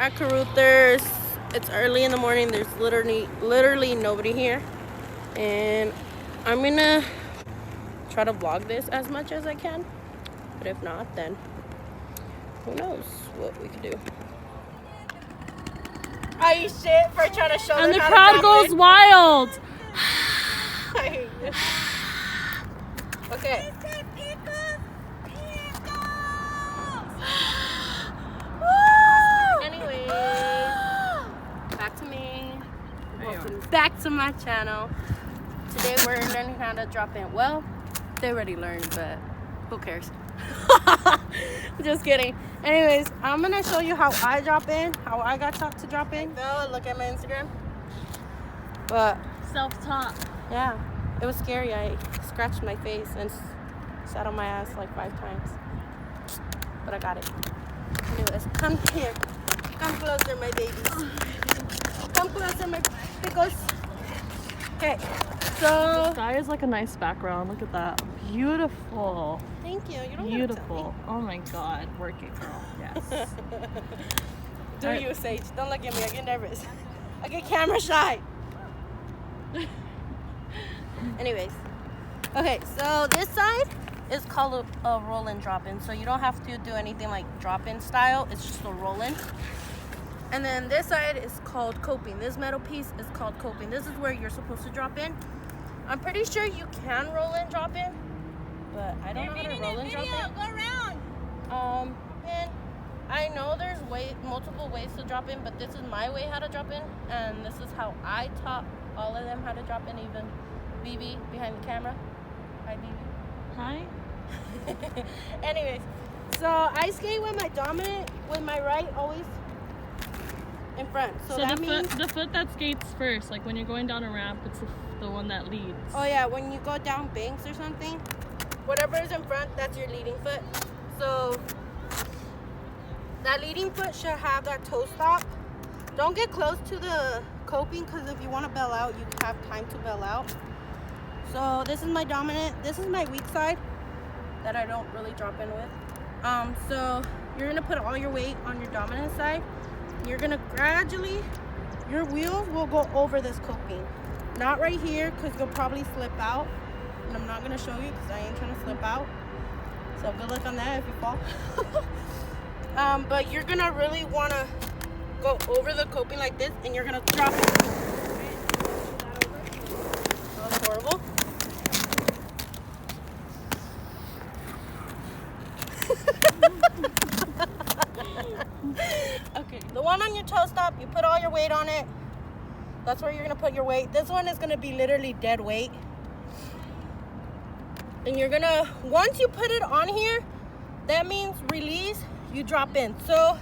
at Caruthers. It's early in the morning. There's literally nobody here. And I'm gonna try to vlog this as much as I can. But if not, then who knows what we could do. Are you shit for trying to show them? And the crowd goes wild. Okay. Anyway, back to me. Welcome back to my channel. Today we're learning how to drop in. Well, they already learned, but who cares? Just kidding. Anyways, I'm gonna show you how I drop in, how I got taught to drop in. Go look at my Instagram. But Self-taught. yeah, it was scary. I scratched my face and sat on my ass like 5 times. But I got it. Anyways, come here. Come closer, my babies. Come closer, my pickles. Okay, so... The sky is like a nice background. Look at that. Beautiful. Thank you. You don't Beautiful. Oh my god. Work it, girl. Yes. Do you, Sage? Don't look at me. I get nervous. I get camera shy. Anyways. Okay, so this side is called a roll-in drop-in. So you don't have to do anything like drop-in style. It's just a roll-in. And then this side is called coping. This metal piece is called coping. This is where you're supposed to drop in. I'm pretty sure you can roll in, drop in, but I don't know how to roll in, drop in. Go around. And I know there's multiple ways to drop in, but this is my way how to drop in, and this is how I taught all of them how to drop in, even BB behind the camera. Hi, BB. Hi. Anyways, so I skate with my dominant, with my right always in front. So that means the foot that skates first, like when you're going down a ramp, it's the one that leads. Oh yeah, when you go down banks or something, whatever is in front, that's your leading foot. So that leading foot should have that toe stop. Don't get close to the coping, because if you want to bail out, you have time to bail out. So this is my dominant. This is my weak side that I don't really drop in with. So you're gonna put all your weight on your dominant side. You're gonna gradually, your wheels will go over this coping. Not right here, because you'll probably slip out. And I'm not gonna show you because I ain't trying to slip out. So good luck on that if you fall. But you're gonna really wanna go over the coping like this, and you're gonna drop it. That was horrible. Okay, the one on your toe stop, you put all your weight on it. That's where you're gonna put your weight. This one is gonna be literally dead weight. And you're gonna, once you put it on here, that means release, you drop in. So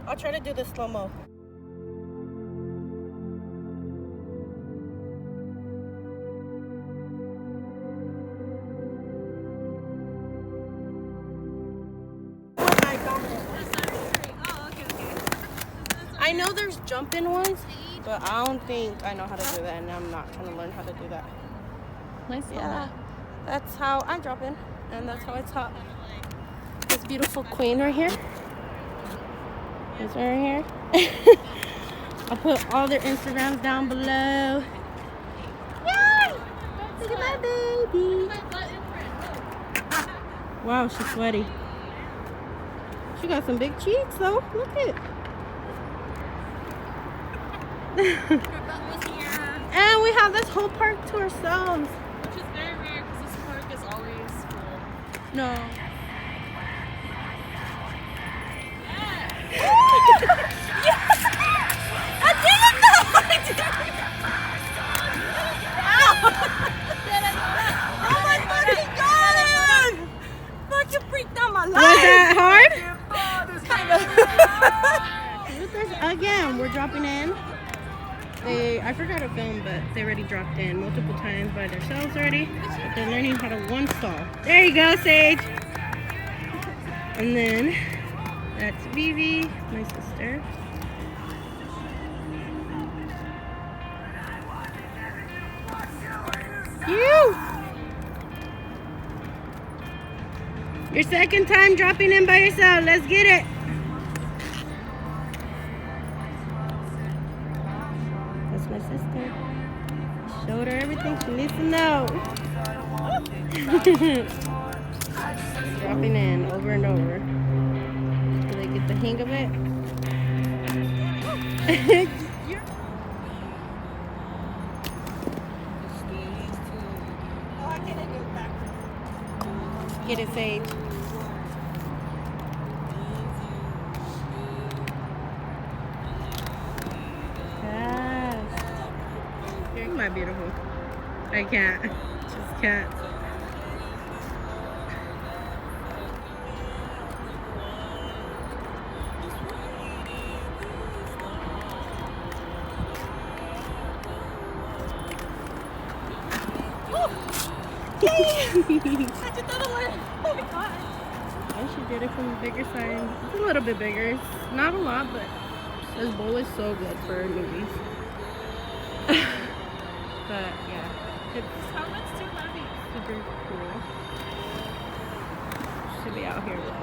I'll try to do this slow-mo. I know there's jumping ones, but I don't think I know how to do that, and I'm not trying to learn how to do that. Nice. Yeah, that's how I drop in, and that's how I taught this beautiful queen right here. This one right here. I'll put all their Instagrams down below. Yay! Look at my baby. Wow, she's sweaty. She got some big cheeks though. Look at it. And we have this whole park to ourselves. Which is very rare because this park is always full. No. I did it though! I did it! Ow! Oh my fucking god! Fucking freaked out my life! Was that hard? Again, we're dropping in. I forgot to film, but they already dropped in multiple times by themselves already. But they're learning how to one stall. There you go, Sage. And then that's Vivi, my sister. You. Your second time dropping in by yourself. Let's get it. Showed her everything she needs to know. Dropping in over and over. Do they get the hang of it? Get it, Sage. Yes. You're my beautiful. I can't. Just can't. Oh my god. And she did it from a bigger side. It's a little bit bigger. It's not a lot, but this bowl is so good for movies. But yeah, it's How much too heavy? super cool. Should be out here with her.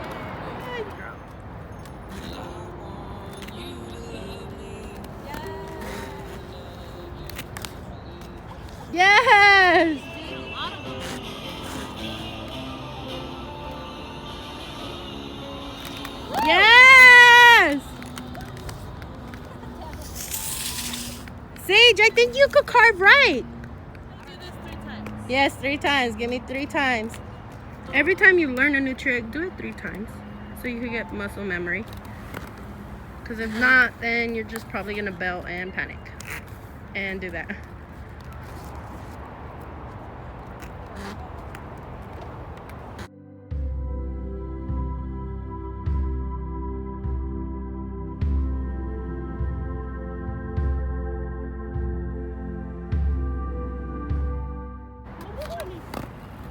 Good girl. Yes! Yes! Sage, I think you could carve right. Do this 3 times. Yes, 3 times. Give me 3 times. Every time you learn a new trick, do it 3 times. So you can get muscle memory. Because if not, then you're just probably going to bail and panic. And do that.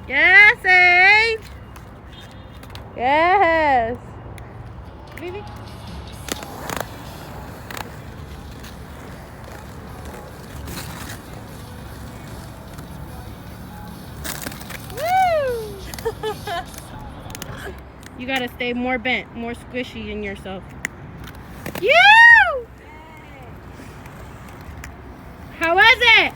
Yes, Sage. Yes. Baby. Woo! You gotta stay more bent, more squishy in yourself. You! How was it?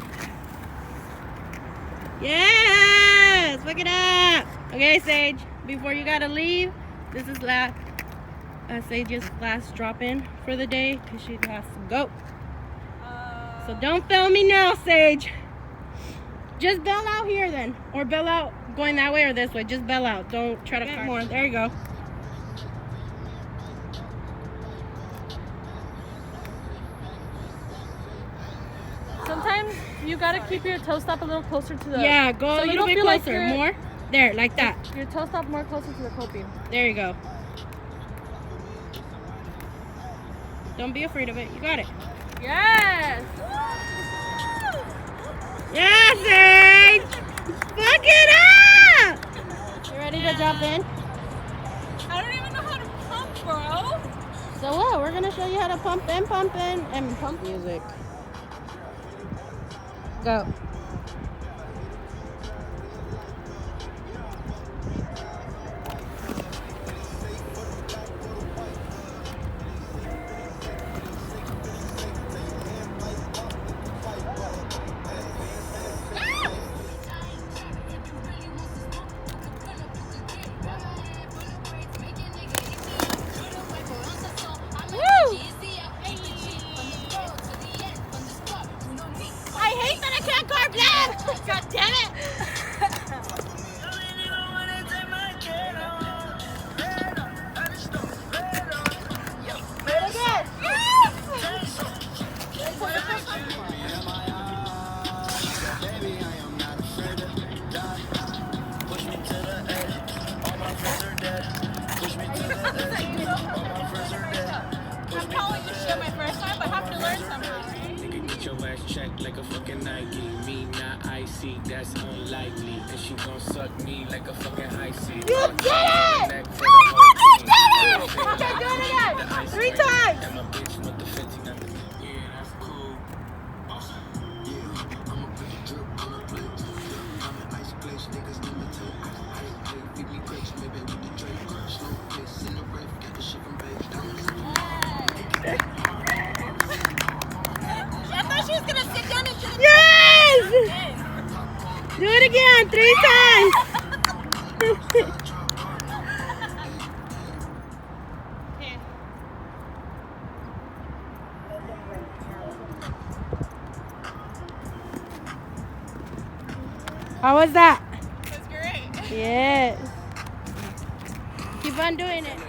Yes! Look it up! Okay, Sage, before you gotta leave, this is Sage's last drop-in for the day because she has to go. So don't film me now, Sage. Just bail out here then. Or bail out going that way or this way. Just bail out. Don't try to get more. There you go. Sometimes you gotta keep your toe stop a little closer to the. Yeah, go so a you little don't bit feel like closer. More. There, like that. Your toe stop more closer to the coping. There you go. Don't be afraid of it. You got it. Yes! Yes, Sage! Fuck it up! You ready to drop in? I don't even know how to pump, bro. So what? We're gonna show you how to pump in, and pump music. Go. God damn it! I'm calling this shit my first time, but I have to learn somehow, right? Nigga, get your ass checked like a fucking Nike. Me not icy, that's unlikely. And she gon' suck me like a fucking high C. You did it! Okay, do it again! 3 times! And my bitch with the 50. Yeah, that's cool. I thought she was gonna sit down and do it. Yes! 3 times. How was that? That's great. Yes. Keep on doing it.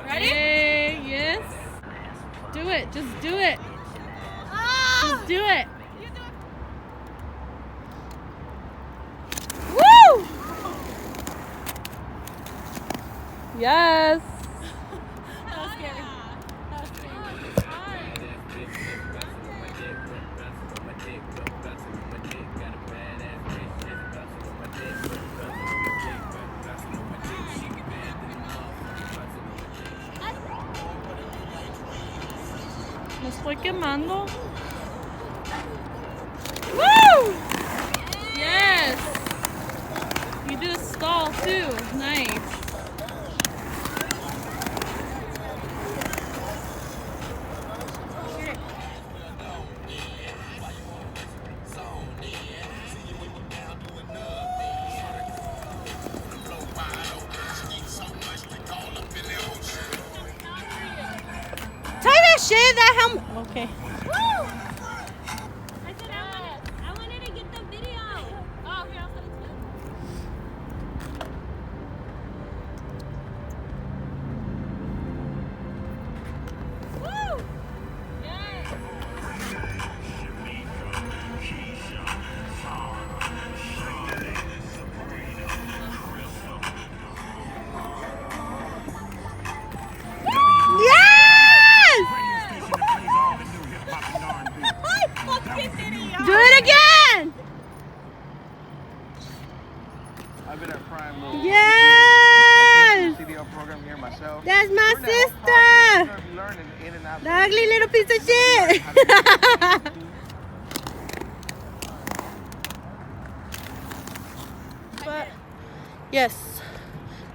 Ready? Hey, yes. Do it. Just do it. Just do it. Woo! Yes. That was scary. That was scary. Me estoy quemando. Woo! Yes. You did a stall too. Nice. Tie that shit, that helmet. Okay. I said I wanted to get the video. Oh, here, I'll send it to you. Woo! Yes. Yes! Do it again! I've been at Prime Little Yes! CDL program here myself. That's my We're now sister! constantly learning in and out. The ugly little piece of shit! But, yes.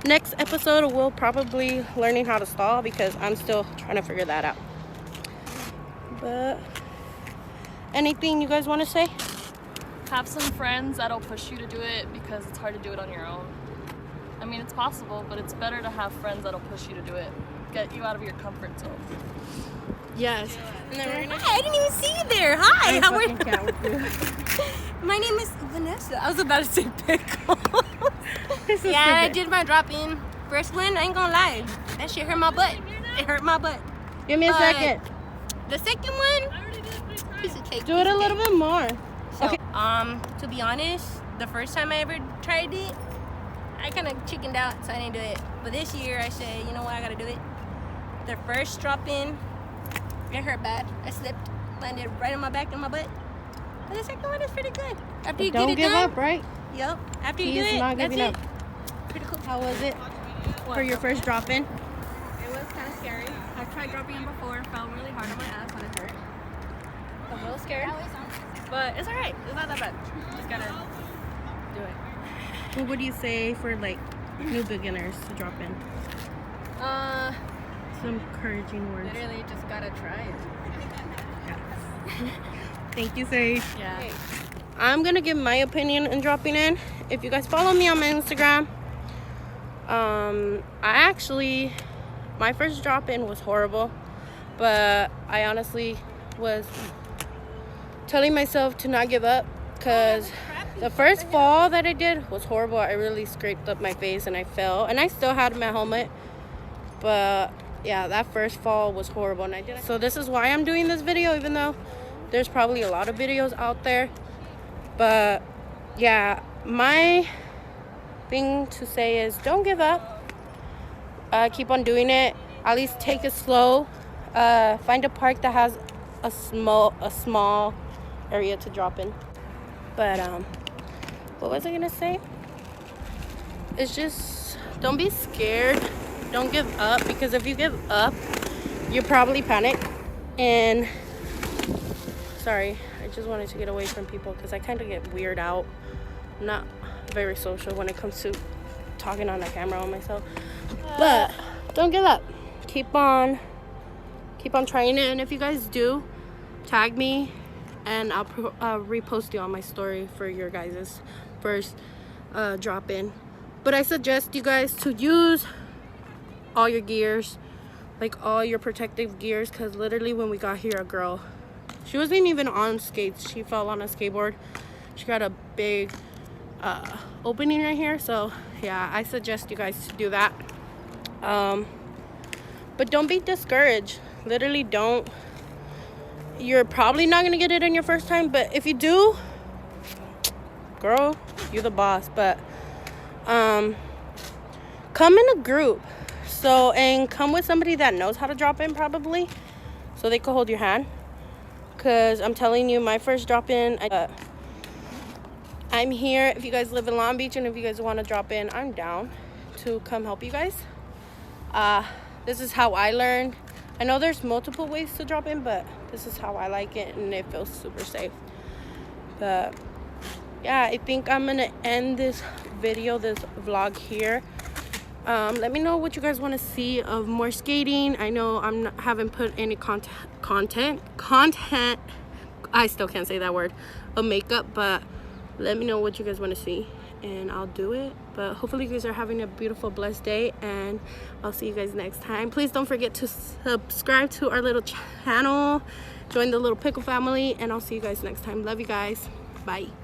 Next episode, we'll probably learning how to stall because I'm still trying to figure that out. But, anything you guys want to say? Have some friends that'll push you to do it because it's hard to do it on your own. I mean, it's possible, but it's better to have friends that'll push you to do it. Get you out of your comfort zone. Yes. Hi, I didn't even see you there. Hi, how are you? My name is Vanessa. I was about to say pickle. Yeah, I did my drop-in. First one, I ain't gonna lie. That shit hurt my butt. It hurt my butt. Give me a But second. The second one, piece of cake. Do it a little bit more. So, Okay. to be honest, the first time I ever tried it, I kind of chickened out, so I didn't do it. But this year, I said, you know what, I gotta do it. The first drop-in, it hurt bad. I slipped, landed right on my back and my butt. But the second one is pretty good. After you Don't get it give done, up, right? Yep. After you He do is it, not that's giving it. up. Pretty cool. How was it for your first drop-in? It was kind of scary. I've tried dropping in before and fell really hard on my ass when it hurt. I'm a little scared. But it's alright. It's not that bad. Just gotta do it. What would you say for like new beginners to drop in? Some encouraging words. Literally just gotta try it. Thank you, Sage. Yeah. I'm gonna give my opinion in dropping in. If you guys follow me on my Instagram, my first drop-in was horrible, but I honestly was telling myself to not give up because the first fall that I did was horrible. I really scraped up my face and I fell, and I still had my helmet, but yeah, that first fall was horrible, and I did. So this is why I'm doing this video, even though there's probably a lot of videos out there. But yeah, my thing to say is don't give up. Keep on doing it. At least take it slow. Find a park that has a small area to drop in. But what was I gonna say? It's just don't be scared. Don't give up, because if you give up, you probably panic. And sorry, I just wanted to get away from people because I kind of get weird out. I'm not very social when it comes to talking on a camera on myself. But don't give up. Keep on trying it. And if you guys do, tag me and I'll repost it on my story for your guys' first drop-in. But I suggest you guys to use all your gears, like all your protective gears, because literally when we got here, a girl, she wasn't even on skates, she fell on a skateboard. She got a big opening right here, so yeah, I suggest you guys to do that. But don't be discouraged. Literally don't. You're probably not gonna get it on your first time, but if you do, girl, you're the boss. But come in a group, so, and come with somebody that knows how to drop in, probably, so they can hold your hand. Because I'm telling you, my first drop in, I'm here. If you guys live in Long Beach and if you guys want to drop in, I'm down to come help you guys. This is how I learned. I know there's multiple ways to drop in, but this is how I like it, and it feels super safe. But yeah, I think I'm gonna end this video, this vlog here. Let me know what you guys want to see of more skating. I know haven't put any content. I still can't say that word, of makeup, but let me know what you guys want to see and I'll do it. But hopefully you guys are having a beautiful, blessed day, and I'll see you guys next time. Please don't forget to subscribe to our little channel, join the little pickle family, and I'll see you guys next time. Love you guys. Bye.